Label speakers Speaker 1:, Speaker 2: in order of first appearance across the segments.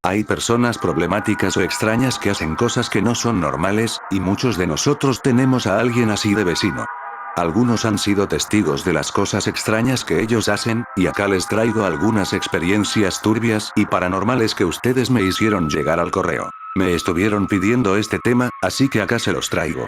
Speaker 1: Hay personas problemáticas o extrañas que hacen cosas que no son normales, y muchos de nosotros tenemos a alguien así de vecino. Algunos han sido testigos de las cosas extrañas que ellos hacen, y acá les traigo algunas experiencias turbias y paranormales que ustedes me hicieron llegar al correo. Me estuvieron pidiendo este tema, así que acá se los traigo.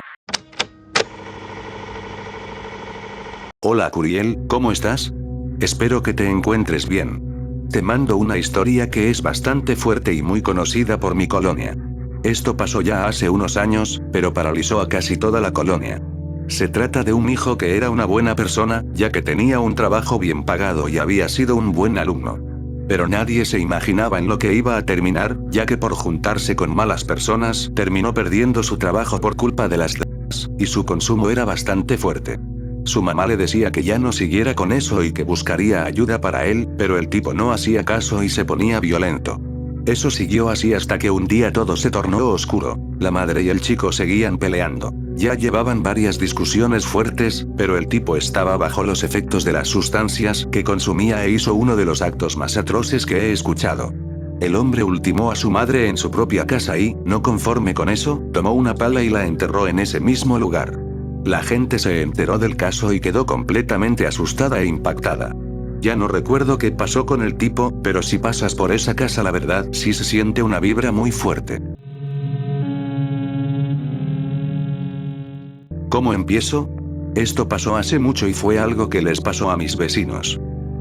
Speaker 1: Hola Curiel, ¿cómo estás? Espero que te encuentres bien. Te mando una historia que es bastante fuerte y muy conocida por mi colonia. Esto pasó ya hace unos años, pero paralizó a casi toda la colonia. Se trata de un hijo que era una buena persona, ya que tenía un trabajo bien pagado y había sido un buen alumno. Pero nadie se imaginaba en lo que iba a terminar, ya que por juntarse con malas personas, terminó perdiendo su trabajo por culpa de las drogas, y su consumo era bastante fuerte. Su mamá le decía que ya no siguiera con eso y que buscaría ayuda para él, pero el tipo no hacía caso y se ponía violento. Eso siguió así hasta que un día todo se tornó oscuro. La madre y el chico seguían peleando. Ya llevaban varias discusiones fuertes, pero el tipo estaba bajo los efectos de las sustancias que consumía e hizo uno de los actos más atroces que he escuchado. El hombre ultimó a su madre en su propia casa y, no conforme con eso, tomó una pala y la enterró en ese mismo lugar. La gente se enteró del caso y quedó completamente asustada e impactada. Ya no recuerdo qué pasó con el tipo, pero si pasas por esa casa la verdad sí se siente una vibra muy fuerte. ¿Cómo empiezo? Esto pasó hace mucho y fue algo que les pasó a mis vecinos.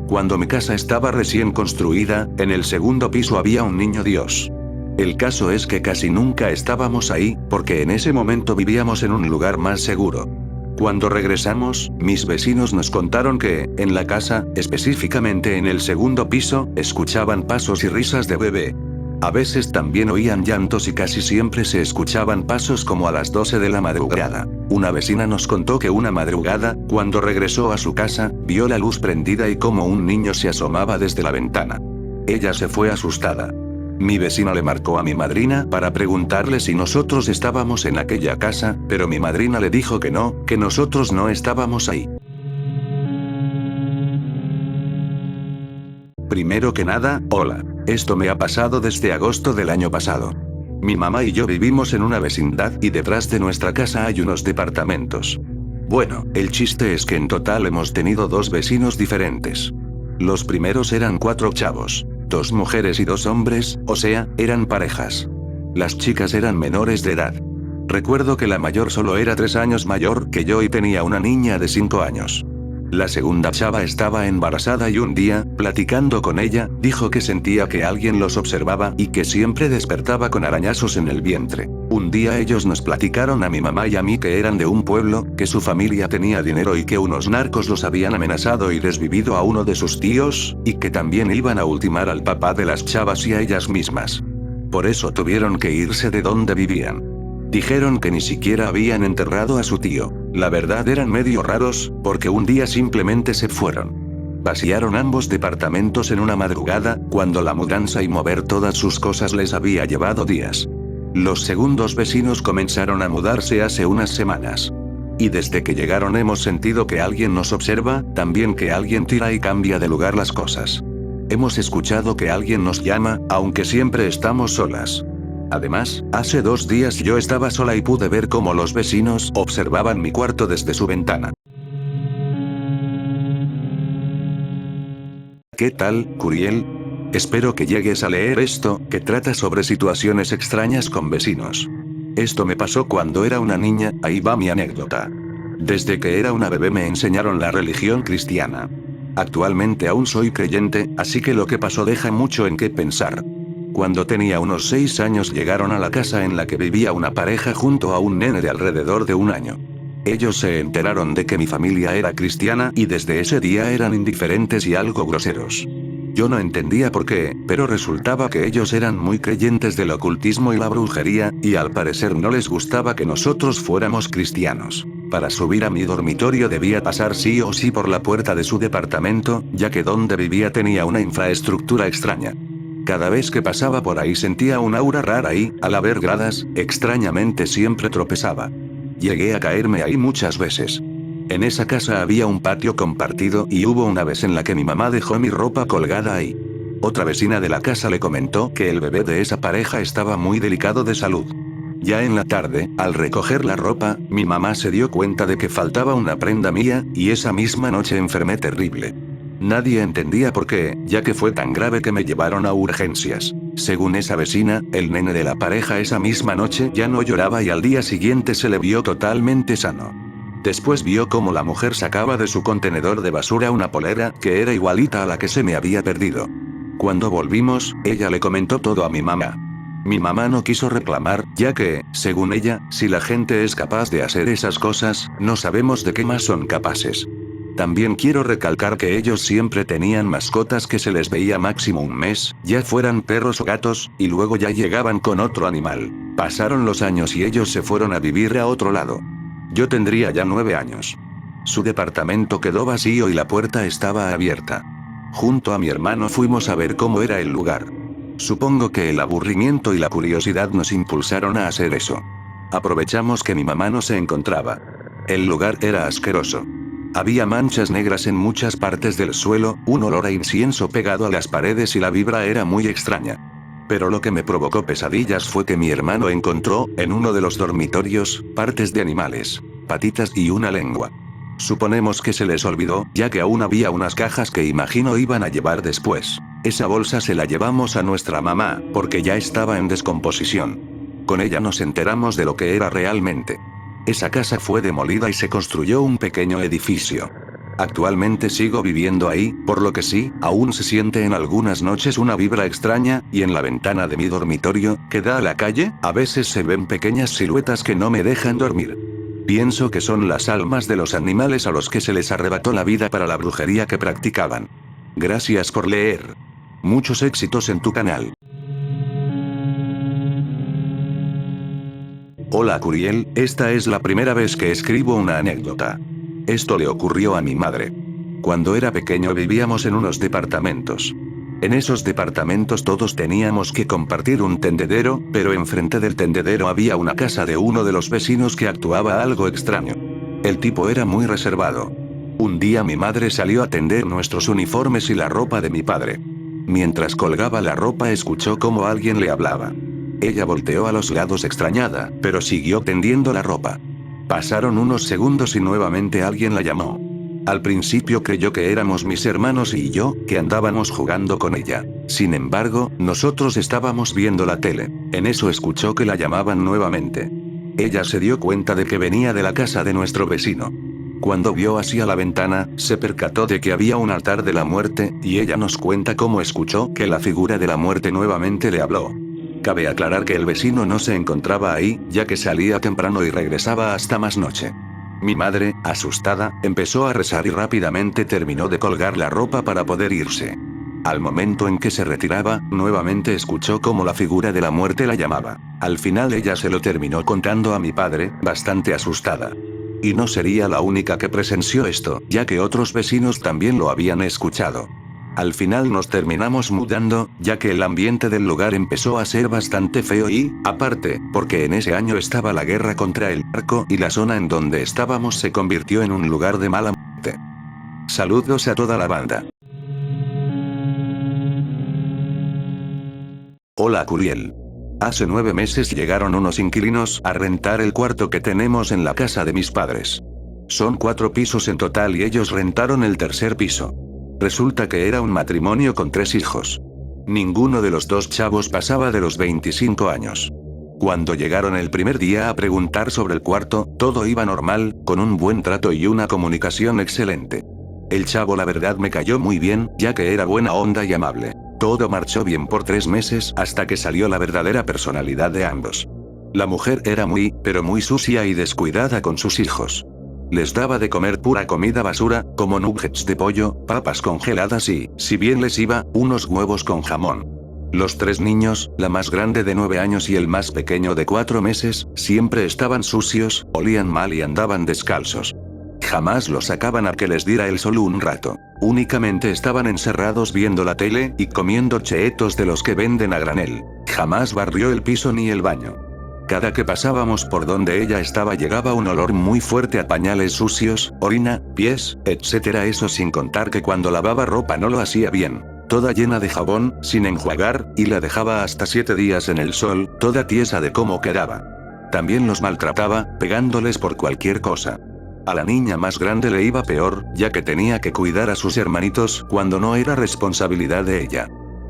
Speaker 1: Cuando mi casa estaba recién construida, en el segundo piso había un niño Dios. El caso es que casi nunca estábamos ahí, porque en ese momento vivíamos en un lugar más seguro. Cuando regresamos, mis vecinos nos contaron que, en la casa, específicamente en el segundo piso, escuchaban pasos y risas de bebé. A veces también oían llantos y casi siempre se escuchaban pasos como a las 12 de la madrugada. Una vecina nos contó que una madrugada, cuando regresó a su casa, vio la luz prendida y como un niño se asomaba desde la ventana. Ella se fue asustada. Mi vecina le marcó a mi madrina para preguntarle si nosotros estábamos en aquella casa, pero mi madrina le dijo que no, que nosotros no estábamos ahí. Primero que nada, hola. Esto me ha pasado desde agosto del año pasado. Mi mamá y yo vivimos en una vecindad y detrás de nuestra casa hay unos departamentos. Bueno, el chiste es que en total hemos tenido 2 vecinos diferentes. Los primeros eran 4 chavos. 2 mujeres y 2 hombres, o sea, eran parejas. Las chicas eran menores de edad. Recuerdo que la mayor solo era 3 años mayor que yo y tenía una niña de 5 años. La segunda chava estaba embarazada y un día, platicando con ella, dijo que sentía que alguien los observaba y que siempre despertaba con arañazos en el vientre. Un día ellos nos platicaron a mi mamá y a mí que eran de un pueblo, que su familia tenía dinero y que unos narcos los habían amenazado y desvivido a uno de sus tíos, y que también iban a ultimar al papá de las chavas y a ellas mismas. Por eso tuvieron que irse de donde vivían. Dijeron que ni siquiera habían enterrado a su tío. La verdad eran medio raros, porque un día simplemente se fueron. Vaciaron ambos departamentos en una madrugada, cuando la mudanza y mover todas sus cosas les había llevado días. Los segundos vecinos comenzaron a mudarse hace unas semanas. Y desde que llegaron hemos sentido que alguien nos observa, también que alguien tira y cambia de lugar las cosas. Hemos escuchado que alguien nos llama, aunque siempre estamos solas. Además, hace 2 días yo estaba sola y pude ver cómo los vecinos observaban mi cuarto desde su ventana. ¿Qué tal, Curiel? Espero que llegues a leer esto, que trata sobre situaciones extrañas con vecinos. Esto me pasó cuando era una niña, ahí va mi anécdota. Desde que era una bebé me enseñaron la religión cristiana. Actualmente aún soy creyente, así que lo que pasó deja mucho en qué pensar. Cuando tenía unos 6 años llegaron a la casa en la que vivía una pareja junto a un nene de alrededor de 1 año. Ellos se enteraron de que mi familia era cristiana y desde ese día eran indiferentes y algo groseros. Yo no entendía por qué, pero resultaba que ellos eran muy creyentes del ocultismo y la brujería, y al parecer no les gustaba que nosotros fuéramos cristianos. Para subir a mi dormitorio debía pasar sí o sí por la puerta de su departamento, ya que donde vivía tenía una infraestructura extraña. Cada vez que pasaba por ahí sentía un aura rara y, al haber gradas, extrañamente siempre tropezaba. Llegué a caerme ahí muchas veces. En esa casa había un patio compartido y hubo una vez en la que mi mamá dejó mi ropa colgada ahí. Otra vecina de la casa le comentó que el bebé de esa pareja estaba muy delicado de salud. Ya en la tarde, al recoger la ropa, mi mamá se dio cuenta de que faltaba una prenda mía, y esa misma noche enfermé terrible. Nadie entendía por qué, ya que fue tan grave que me llevaron a urgencias. Según esa vecina, el nene de la pareja esa misma noche ya no lloraba y al día siguiente se le vio totalmente sano. Después vio cómo la mujer sacaba de su contenedor de basura una polera que era igualita a la que se me había perdido. Cuando volvimos, ella le comentó todo a mi mamá. Mi mamá no quiso reclamar, ya que, según ella, si la gente es capaz de hacer esas cosas, no sabemos de qué más son capaces. También quiero recalcar que ellos siempre tenían mascotas que se les veía máximo un mes, ya fueran perros o gatos, y luego ya llegaban con otro animal. Pasaron los años y ellos se fueron a vivir a otro lado. Yo tendría ya 9 años. Su departamento quedó vacío y la puerta estaba abierta. Junto a mi hermano fuimos a ver cómo era el lugar. Supongo que el aburrimiento y la curiosidad nos impulsaron a hacer eso. Aprovechamos que mi mamá no se encontraba. El lugar era asqueroso. Había manchas negras en muchas partes del suelo, un olor a incienso pegado a las paredes y la vibra era muy extraña. Pero lo que me provocó pesadillas fue que mi hermano encontró, en uno de los dormitorios, partes de animales, patitas y una lengua. Suponemos que se les olvidó, ya que aún había unas cajas que imagino iban a llevar después. Esa bolsa se la llevamos a nuestra mamá, porque ya estaba en descomposición. Con ella nos enteramos de lo que era realmente. Esa casa fue demolida y se construyó un pequeño edificio. Actualmente sigo viviendo ahí, por lo que sí, aún se siente en algunas noches una vibra extraña, y en la ventana de mi dormitorio, que da a la calle, a veces se ven pequeñas siluetas que no me dejan dormir. Pienso que son las almas de los animales a los que se les arrebató la vida para la brujería que practicaban. Gracias por leer. Muchos éxitos en tu canal. Hola Curiel, esta es la primera vez que escribo una anécdota. Esto le ocurrió a mi madre. Cuando era pequeño vivíamos en unos departamentos. En esos departamentos todos teníamos que compartir un tendedero, pero enfrente del tendedero había una casa de uno de los vecinos que actuaba algo extraño. El tipo era muy reservado. Un día mi madre salió a tender nuestros uniformes y la ropa de mi padre. Mientras colgaba la ropa escuchó cómo alguien le hablaba. Ella volteó a los lados extrañada, pero siguió tendiendo la ropa. Pasaron unos segundos y nuevamente alguien la llamó. Al principio creyó que éramos mis hermanos y yo, que andábamos jugando con ella. Sin embargo, nosotros estábamos viendo la tele. En eso escuchó que la llamaban nuevamente. Ella se dio cuenta de que venía de la casa de nuestro vecino. Cuando vio hacia la ventana, se percató de que había un altar de la muerte, y ella nos cuenta cómo escuchó que la figura de la muerte nuevamente le habló. Cabe aclarar que el vecino no se encontraba ahí, ya que salía temprano y regresaba hasta más noche. Mi madre, asustada, empezó a rezar y rápidamente terminó de colgar la ropa para poder irse. Al momento en que se retiraba, nuevamente escuchó cómo la figura de la muerte la llamaba. Al final ella se lo terminó contando a mi padre, bastante asustada. Y no sería la única que presenció esto, ya que otros vecinos también lo habían escuchado. Al final nos terminamos mudando, ya que el ambiente del lugar empezó a ser bastante feo y, aparte, porque en ese año estaba la guerra contra el narco y la zona en donde estábamos se convirtió en un lugar de mala muerte. Saludos a toda la banda. Hola Curiel. Hace 9 meses llegaron unos inquilinos a rentar el cuarto que tenemos en la casa de mis padres. Son 4 pisos en total y ellos rentaron el tercer piso. Resulta que era un matrimonio con 3 hijos. Ninguno de los 2 chavos pasaba de los 25 años. Cuando llegaron el primer día a preguntar sobre el cuarto, todo iba normal, con un buen trato y una comunicación excelente. El chavo la verdad me cayó muy bien, ya que era buena onda y amable. Todo marchó bien por 3 meses hasta que salió la verdadera personalidad de ambos. La mujer era pero muy sucia y descuidada con sus hijos. Les daba de comer pura comida basura, como nuggets de pollo, papas congeladas y, si bien les iba, unos huevos con jamón. Los 3 niños, la más grande de 9 años y el más pequeño de 4 meses, siempre estaban sucios, olían mal y andaban descalzos. Jamás los sacaban a que les diera el sol un rato. Únicamente estaban encerrados viendo la tele y comiendo cheetos de los que venden a granel. Jamás barrió el piso ni el baño. Cada que pasábamos por donde ella estaba llegaba un olor muy fuerte a pañales sucios, orina, pies, etc. Eso sin contar que cuando lavaba ropa no lo hacía bien. toda llena de jabón, sin enjuagar, y la dejaba hasta 7 días en el sol, toda tiesa de cómo quedaba. También los maltrataba, pegándoles por cualquier cosa. A la niña más grande le iba peor, ya que tenía que cuidar a sus hermanitos cuando no era responsabilidad de ella.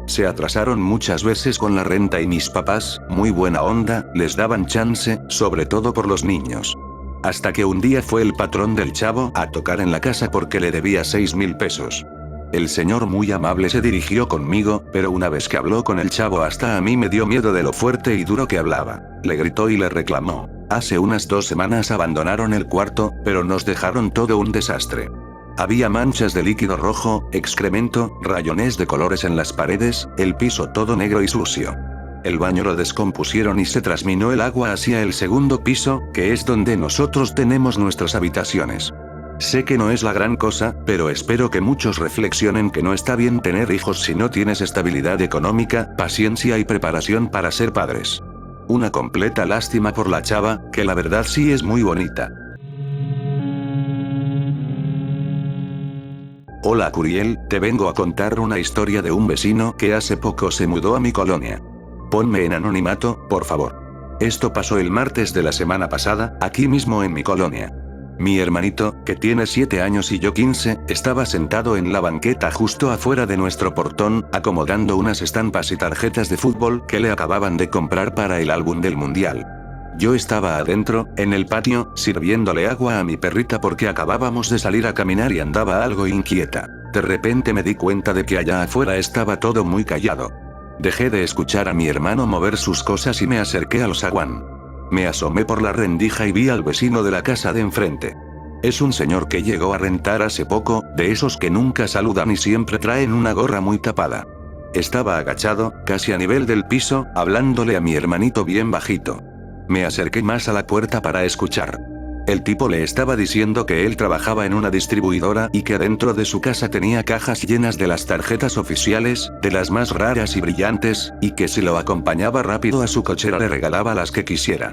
Speaker 1: Se atrasaron muchas veces con la renta y mis papás, muy buena onda, les daban chance, sobre todo por los niños. Hasta que un día fue el patrón del chavo a tocar en la casa porque le debía 6.000 pesos. El señor muy amable se dirigió conmigo, pero una vez que habló con el chavo hasta a mí me dio miedo de lo fuerte y duro que hablaba. Le gritó y le reclamó. Hace unas 2 semanas abandonaron el cuarto, pero nos dejaron todo un desastre. Había manchas de líquido rojo, excremento, rayones de colores en las paredes, el piso todo negro y sucio. El baño lo descompusieron y se trasminó el agua hacia el segundo piso, que es donde nosotros tenemos nuestras habitaciones. Sé que no es la gran cosa, pero espero que muchos reflexionen que no está bien tener hijos si no tienes estabilidad económica, paciencia y preparación para ser padres. Una completa lástima por la chava, que la verdad sí es muy bonita. Hola Curiel, te vengo a contar una historia de un vecino que hace poco se mudó a mi colonia. Ponme en anonimato, por favor. Esto pasó el martes de la semana pasada, aquí mismo en mi colonia. Mi hermanito, que tiene 7 años y yo 15, estaba sentado en la banqueta justo afuera de nuestro portón, acomodando unas estampas y tarjetas de fútbol que le acababan de comprar para el álbum del mundial. Yo estaba adentro, en el patio, sirviéndole agua a mi perrita porque acabábamos de salir a caminar y andaba algo inquieta. De repente me di cuenta de que allá afuera estaba todo muy callado. Dejé de escuchar a mi hermano mover sus cosas y me acerqué al zaguán. Me asomé por la rendija y vi al vecino de la casa de enfrente. Es un señor que llegó a rentar hace poco, de esos que nunca saludan y siempre traen una gorra muy tapada. Estaba agachado, casi a nivel del piso, hablándole a mi hermanito bien bajito. Me acerqué más a la puerta para escuchar. El tipo le estaba diciendo que él trabajaba en una distribuidora y que adentro de su casa tenía cajas llenas de las tarjetas oficiales, de las más raras y brillantes, y que si lo acompañaba rápido a su cochera le regalaba las que quisiera.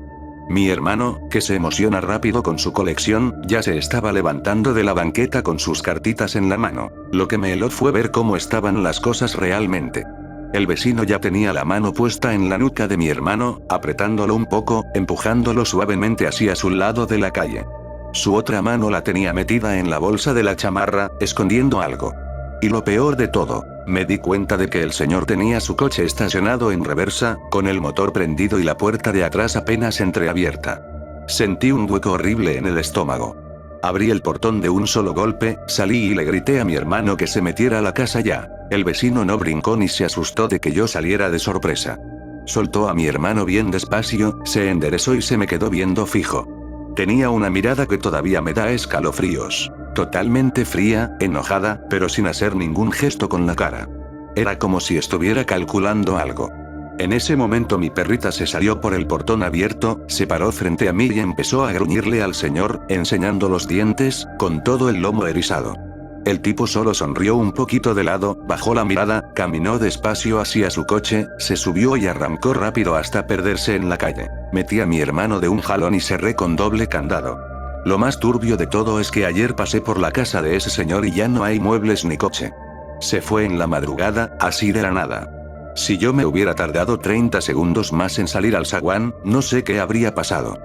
Speaker 1: Mi hermano, que se emociona rápido con su colección, ya se estaba levantando de la banqueta con sus cartitas en la mano. Lo que me heló fue ver cómo estaban las cosas realmente. El vecino ya tenía la mano puesta en la nuca de mi hermano, apretándolo un poco, empujándolo suavemente hacia su lado de la calle. Su otra mano la tenía metida en la bolsa de la chamarra, escondiendo algo. Y lo peor de todo, me di cuenta de que el señor tenía su coche estacionado en reversa, con el motor prendido y la puerta de atrás apenas entreabierta. Sentí un hueco horrible en el estómago. Abrí el portón de un solo golpe, salí y le grité a mi hermano que se metiera a la casa ya. El vecino no brincó ni se asustó de que yo saliera de sorpresa. Soltó a mi hermano bien despacio, se enderezó y se me quedó viendo fijo. Tenía una mirada que todavía me da escalofríos. Totalmente fría, enojada, pero sin hacer ningún gesto con la cara. Era como si estuviera calculando algo. En ese momento mi perrita se salió por el portón abierto, se paró frente a mí y empezó a gruñirle al señor, enseñando los dientes, con todo el lomo erizado. El tipo solo sonrió un poquito de lado, bajó la mirada, caminó despacio hacia su coche, se subió y arrancó rápido hasta perderse en la calle. Metí a mi hermano de un jalón y cerré con doble candado. Lo más turbio de todo es que ayer pasé por la casa de ese señor y ya no hay muebles ni coche. Se fue en la madrugada, así de la nada. Si yo me hubiera tardado 30 segundos más en salir al zaguán, no sé qué habría pasado.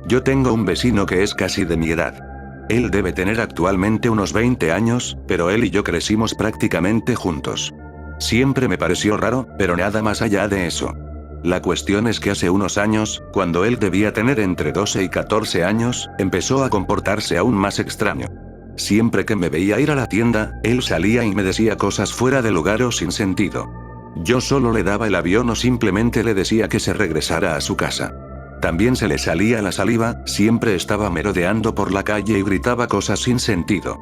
Speaker 1: Yo tengo un vecino que es casi de mi edad. Él debe tener actualmente unos 20 años, pero él y yo crecimos prácticamente juntos. Siempre me pareció raro, pero nada más allá de eso. La cuestión es que hace unos años, cuando él debía tener entre 12 y 14 años, empezó a comportarse aún más extraño. Siempre que me veía ir a la tienda, él salía y me decía cosas fuera de lugar o sin sentido. Yo solo le daba el avión o simplemente le decía que se regresara a su casa. También se le salía la saliva, siempre estaba merodeando por la calle y gritaba cosas sin sentido.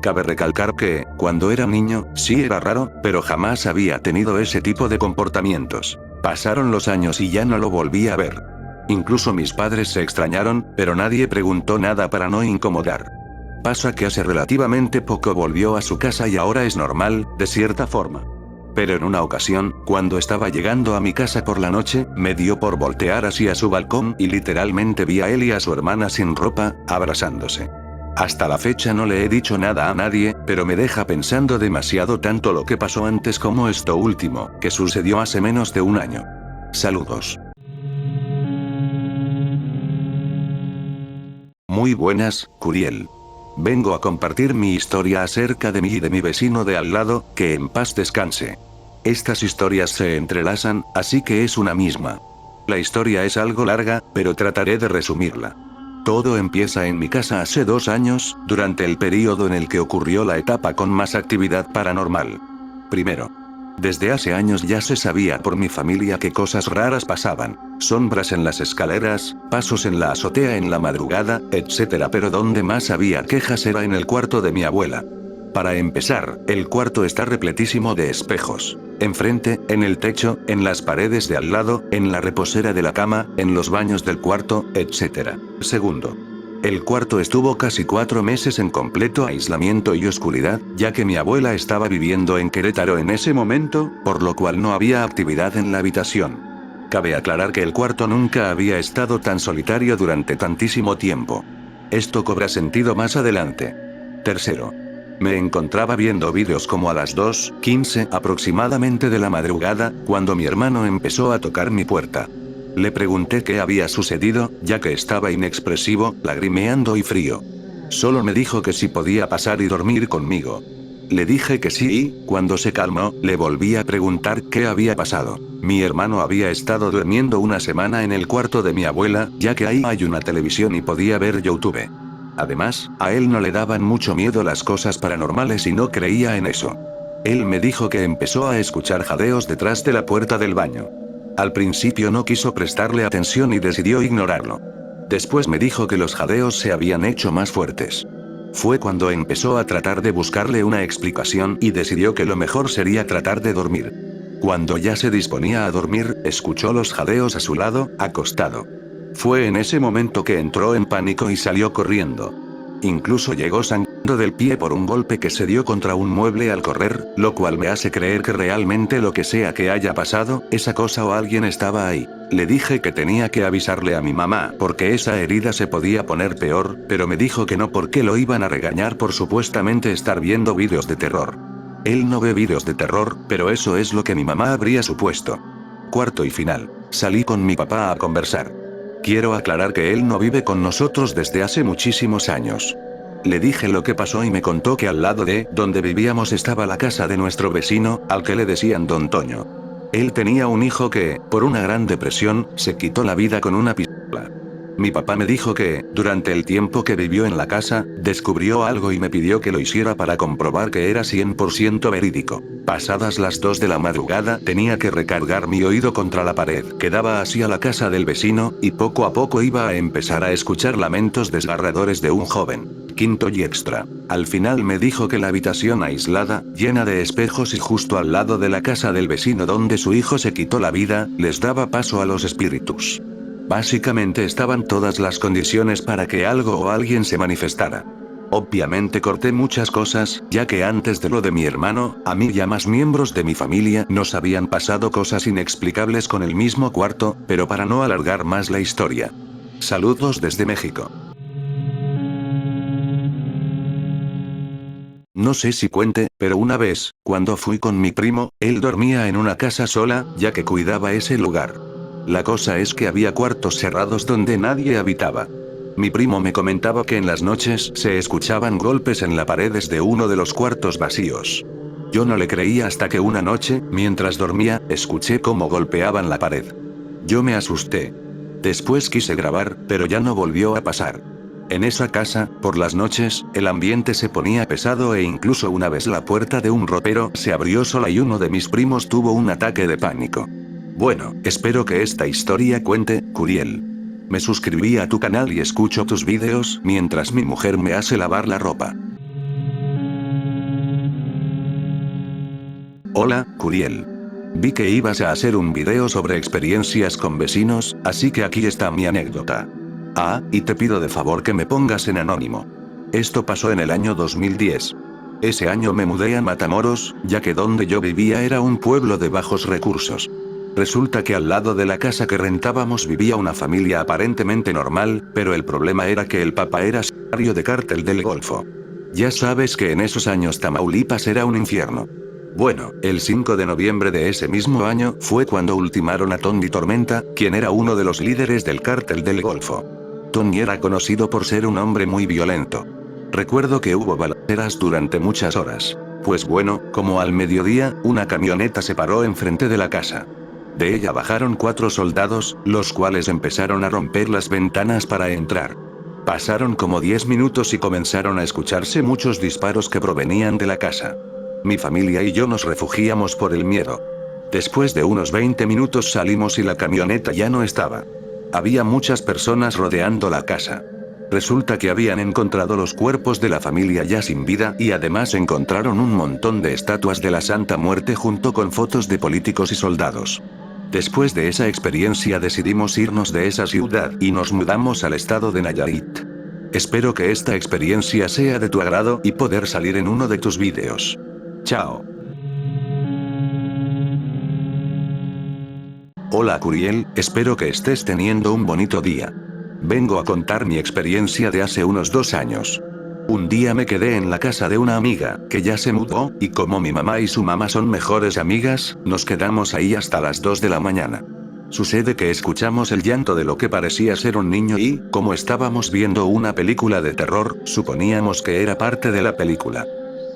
Speaker 1: Cabe recalcar que, cuando era niño, sí era raro, pero jamás había tenido ese tipo de comportamientos. Pasaron los años y ya no lo volví a ver. Incluso mis padres se extrañaron, pero nadie preguntó nada para no incomodar. Pasa que hace relativamente poco volvió a su casa y ahora es normal, de cierta forma. Pero en una ocasión, cuando estaba llegando a mi casa por la noche, me dio por voltear hacia su balcón y literalmente vi a él y a su hermana sin ropa, abrazándose. Hasta la fecha no le he dicho nada a nadie, pero me deja pensando demasiado tanto lo que pasó antes como esto último, que sucedió hace menos de un año. Saludos. Muy buenas, Curiel. Vengo a compartir mi historia acerca de mí y de mi vecino de al lado, que en paz descanse. Estas historias se entrelazan, así que es una misma. La historia es algo larga, pero trataré de resumirla. Todo empieza en mi casa hace 2 años, durante el periodo en el que ocurrió la etapa con más actividad paranormal. Primero, desde hace años ya se sabía por mi familia que cosas raras pasaban, sombras en las escaleras, pasos en la azotea en la madrugada, etc. Pero donde más había quejas era en el cuarto de mi abuela. Para empezar, el cuarto está repletísimo de espejos. Enfrente, en el techo, en las paredes de al lado, en la reposera de la cama, en los baños del cuarto, etc. Segundo, el cuarto estuvo casi 4 meses en completo aislamiento y oscuridad, ya que mi abuela estaba viviendo en Querétaro en ese momento, por lo cual no había actividad en la habitación. Cabe aclarar que el cuarto nunca había estado tan solitario durante tantísimo tiempo. Esto cobra sentido más adelante. Tercero, me encontraba viendo vídeos como a las 2:15 aproximadamente de la madrugada, cuando mi hermano empezó a tocar mi puerta. Le pregunté qué había sucedido, ya que estaba inexpresivo, lagrimeando y frío. Solo me dijo que si podía pasar y dormir conmigo. Le dije que sí y, cuando se calmó, le volví a preguntar qué había pasado. Mi hermano había estado durmiendo una semana en el cuarto de mi abuela, ya que ahí hay una televisión y podía ver YouTube. Además, a él no le daban mucho miedo las cosas paranormales y no creía en eso. Él me dijo que empezó a escuchar jadeos detrás de la puerta del baño. Al principio no quiso prestarle atención y decidió ignorarlo. Después me dijo que los jadeos se habían hecho más fuertes. Fue cuando empezó a tratar de buscarle una explicación y decidió que lo mejor sería tratar de dormir. Cuando ya se disponía a dormir, escuchó los jadeos a su lado, acostado. Fue en ese momento que entró en pánico y salió corriendo. Incluso llegó sangrando del pie por un golpe que se dio contra un mueble al correr, lo cual me hace creer que realmente lo que sea que haya pasado, esa cosa o alguien estaba ahí. Le dije que tenía que avisarle a mi mamá porque esa herida se podía poner peor, pero me dijo que no porque lo iban a regañar por supuestamente estar viendo vídeos de terror. Él no ve vídeos de terror, pero eso es lo que mi mamá habría supuesto. Cuarto y final. Salí con mi papá a conversar. Quiero aclarar que él no vive con nosotros desde hace muchísimos años. Le dije lo que pasó y me contó que al lado de donde vivíamos estaba la casa de nuestro vecino, al que le decían Don Toño. Él tenía un hijo que, por una gran depresión, se quitó la vida con una pistola. Mi papá me dijo que, durante el tiempo que vivió en la casa, descubrió algo y me pidió que lo hiciera para comprobar que era 100% verídico. Pasadas las 2 de la madrugada tenía que recargar mi oído contra la pared que daba hacia la casa del vecino, y poco a poco iba a empezar a escuchar lamentos desgarradores de un joven. Quinto y extra. Al final me dijo que la habitación aislada, llena de espejos y justo al lado de la casa del vecino donde su hijo se quitó la vida, les daba paso a los espíritus. Básicamente estaban todas las condiciones para que algo o alguien se manifestara. Obviamente corté muchas cosas, ya que antes de lo de mi hermano, a mí y a más miembros de mi familia nos habían pasado cosas inexplicables con el mismo cuarto, pero para no alargar más la historia. Saludos desde México. No sé si cuente, pero una vez, cuando fui con mi primo, él dormía en una casa sola, ya que cuidaba ese lugar. La cosa es que había cuartos cerrados donde nadie habitaba. Mi primo me comentaba que en las noches se escuchaban golpes en las paredes de uno de los cuartos vacíos. Yo no le creía hasta que una noche, mientras dormía, escuché cómo golpeaban la pared. Yo me asusté. Después quise grabar, pero ya no volvió a pasar. En esa casa, por las noches, el ambiente se ponía pesado e incluso una vez la puerta de un ropero se abrió sola y uno de mis primos tuvo un ataque de pánico. Bueno, espero que esta historia cuente, Curiel. Me suscribí a tu canal y escucho tus vídeos mientras mi mujer me hace lavar la ropa. Hola, Curiel. Vi que ibas a hacer un video sobre experiencias con vecinos, así que aquí está mi anécdota. Ah, y te pido de favor que me pongas en anónimo. Esto pasó en el año 2010. Ese año me mudé a Matamoros, ya que donde yo vivía era un pueblo de bajos recursos. Resulta que al lado de la casa que rentábamos vivía una familia aparentemente normal, pero el problema era que el papá era sicario de cártel del Golfo. Ya sabes que en esos años Tamaulipas era un infierno. Bueno, el 5 de noviembre de ese mismo año fue cuando ultimaron a Tony Tormenta, quien era uno de los líderes del cártel del Golfo. Tony era conocido por ser un hombre muy violento. Recuerdo que hubo balaceras durante muchas horas. Pues bueno, como al mediodía, una camioneta se paró enfrente de la casa. De ella bajaron 4 soldados, los cuales empezaron a romper las ventanas para entrar. Pasaron como 10 minutos y comenzaron a escucharse muchos disparos que provenían de la casa. Mi familia y yo nos refugiamos por el miedo. Después de unos 20 minutos salimos y la camioneta ya no estaba. Había muchas personas rodeando la casa. Resulta que habían encontrado los cuerpos de la familia ya sin vida y además encontraron un montón de estatuas de la Santa Muerte junto con fotos de políticos y soldados. Después de esa experiencia decidimos irnos de esa ciudad y nos mudamos al estado de Nayarit. Espero que esta experiencia sea de tu agrado y poder salir en uno de tus vídeos. Chao. Hola Curiel, espero que estés teniendo un bonito día. Vengo a contar mi experiencia de hace unos 2 años. Un día me quedé en la casa de una amiga, que ya se mudó, y como mi mamá y su mamá son mejores amigas, nos quedamos ahí hasta las 2 de la mañana. Sucede que escuchamos el llanto de lo que parecía ser un niño y, como estábamos viendo una película de terror, suponíamos que era parte de la película.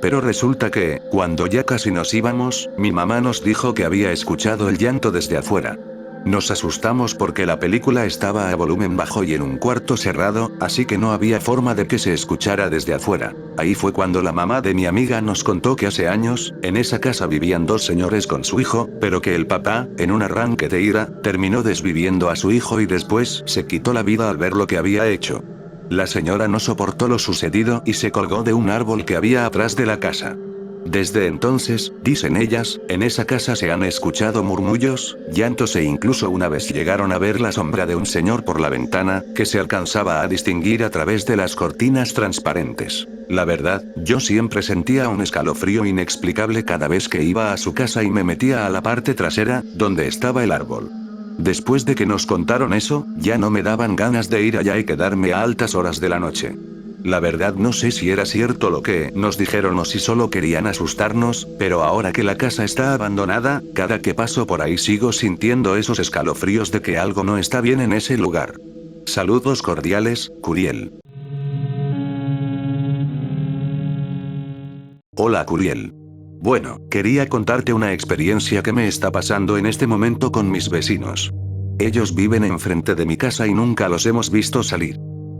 Speaker 1: Pero resulta que, cuando ya casi nos íbamos, mi mamá nos dijo que había escuchado el llanto desde afuera. Nos asustamos porque la película estaba a volumen bajo y en un cuarto cerrado, así que no había forma de que se escuchara desde afuera. Ahí fue cuando la mamá de mi amiga nos contó que hace años, en esa casa vivían 2 señores con su hijo, pero que el papá, en un arranque de ira, terminó desviviendo a su hijo y después se quitó la vida al ver lo que había hecho. La señora no soportó lo sucedido y se colgó de un árbol que había atrás de la casa. Desde entonces, dicen ellas, en esa casa se han escuchado murmullos, llantos e incluso una vez llegaron a ver la sombra de un señor por la ventana, que se alcanzaba a distinguir a través de las cortinas transparentes. La verdad, yo siempre sentía un escalofrío inexplicable cada vez que iba a su casa y me metía a la parte trasera, donde estaba el árbol. Después de que nos contaron eso, ya no me daban ganas de ir allá y quedarme a altas horas de la noche. La verdad no sé si era cierto lo que nos dijeron o si solo querían asustarnos, pero ahora que la casa está abandonada, cada que paso por ahí sigo sintiendo esos escalofríos de que algo no está bien en ese lugar. Saludos cordiales, Curiel. Hola Curiel. Bueno, quería contarte una experiencia que me está pasando en este momento con mis vecinos. Ellos viven enfrente de mi casa y nunca los hemos visto salir.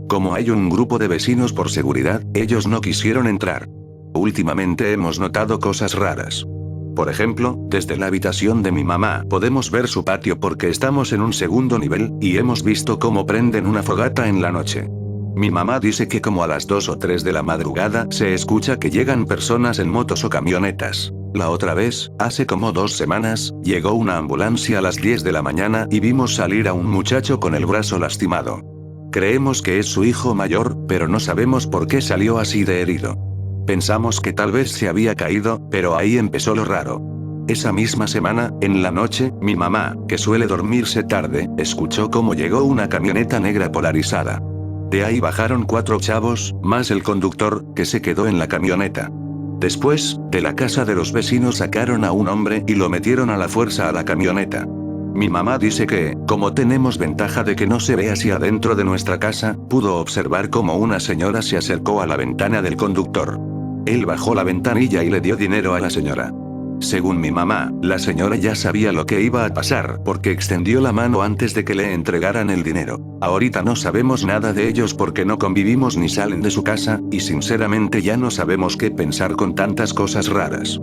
Speaker 1: Como hay un grupo de vecinos por seguridad, ellos no quisieron entrar. Últimamente hemos notado cosas raras. Por ejemplo, desde la habitación de mi mamá podemos ver su patio porque estamos en un segundo nivel, y hemos visto cómo prenden una fogata en la noche. Mi mamá dice que como a las 2 o 3 de la madrugada se escucha que llegan personas en motos o camionetas. La otra vez, hace como 2 semanas, llegó una ambulancia a las 10 de la mañana y vimos salir a un muchacho con el brazo lastimado. Creemos que es su hijo mayor, pero no sabemos por qué salió así de herido. Pensamos que tal vez se había caído, pero ahí empezó lo raro. Esa misma semana, en la noche, mi mamá, que suele dormirse tarde, escuchó cómo llegó una camioneta negra polarizada. De ahí bajaron 4 chavos, más el conductor, que se quedó en la camioneta. Después, de la casa de los vecinos sacaron a un hombre y lo metieron a la fuerza a la camioneta. Mi mamá dice que, como tenemos ventaja de que no se ve hacia adentro de nuestra casa, pudo observar cómo una señora se acercó a la ventana del conductor. Él bajó la ventanilla y le dio dinero a la señora. Según mi mamá, la señora ya sabía lo que iba a pasar porque extendió la mano antes de que le entregaran el dinero. Ahorita no sabemos nada de ellos porque no convivimos ni salen de su casa, y sinceramente ya no sabemos qué pensar con tantas cosas raras.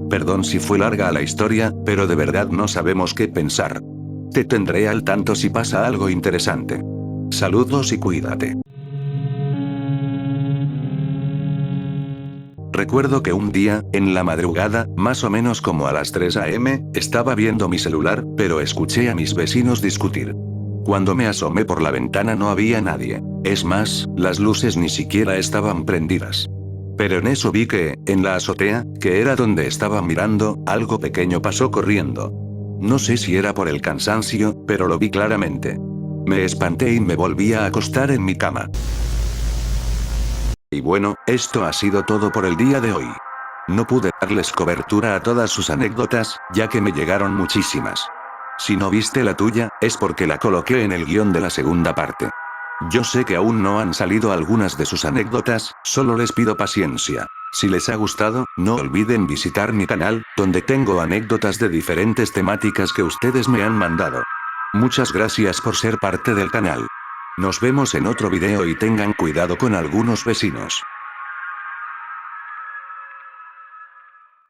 Speaker 1: Perdón si fue larga la historia, pero de verdad no sabemos qué pensar. Te tendré al tanto si pasa algo interesante. Saludos y cuídate. Recuerdo que un día, en la madrugada, más o menos como a las 3 a.m., estaba viendo mi celular, pero escuché a mis vecinos discutir. Cuando me asomé por la ventana no había nadie. Es más, las luces ni siquiera estaban prendidas. Pero en eso vi que, en la azotea, que era donde estaba mirando, algo pequeño pasó corriendo. No sé si era por el cansancio, pero lo vi claramente. Me espanté y me volví a acostar en mi cama. Y bueno, esto ha sido todo por el día de hoy. No pude darles cobertura a todas sus anécdotas, ya que me llegaron muchísimas. Si no viste la tuya, es porque la coloqué en el guión de la segunda parte. Yo sé que aún no han salido algunas de sus anécdotas, solo les pido paciencia. Si les ha gustado, no olviden visitar mi canal, donde tengo anécdotas de diferentes temáticas que ustedes me han mandado. Muchas gracias por ser parte del canal. Nos vemos en otro video y tengan cuidado con algunos vecinos.